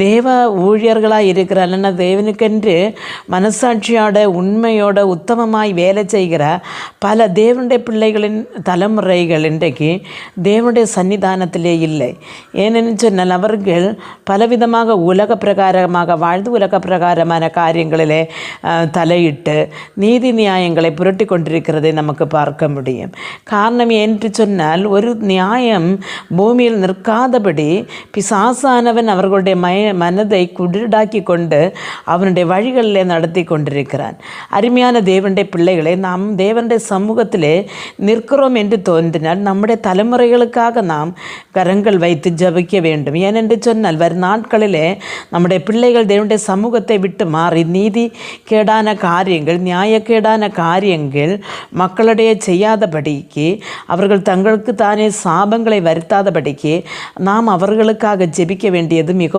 தேவ ஊழியர்களாக இருக்கிற இல்லைன்னா தேவனுக்கென்று மனசாட்சியோட உண்மையோட உத்தமமாய் வேலை செய்கிற பல தேவனுடைய பிள்ளைகளின் தலைமுறைகள் இன்றைக்கு தேவனுடைய சன்னிதானத்திலே இல்லை. ஏனென்னு சொன்னால் அவர்கள் பலவிதமாக உலக பிரகாரமாக வாழ்ந்து உலக பிரகாரமான காரியங்களிலே தலையிட்டு நீதி நியாயங்களை புரட்டி கொண்டிருக்கிறதை நமக்கு பார்க்க முடியும். காரணம் என்று சொன்னால் ஒரு நியாயம் பூமியில் நிற்காதபடி பிசாசானவன் அவர்களுடைய மனதை குருடாக்கி கொண்டு அவனுடைய வழிகளிலே நடத்தி கொண்டிருக்கிறான். அருமையான தேவனுடைய பிள்ளைகளை, நாம் தேவனுடைய சமூகத்திலே நிற்கிறோம் என்று தோன்றினால் நம்முடைய தலைமுறைகளுக்காக நாம் கரங்கள் வைத்து ஜபிக்க வேண்டும். ஏனென்று சொன்னால் வரும் நாட்களிலே நம்முடைய பிள்ளைகள் தேவனுடைய சமூகத்தை விட்டு மாறி நீதி கேடான காரியங்கள், நியாயக்கேடான காரியங்கள் மக்களிடையே செய்யாதபடிக்கு, அவர்கள் தங்களுக்கு தானே சாபங்களை வருத்தாதபடிக்கு நாம் அவர்களுக்காக ஜெபிக்க வேண்டியது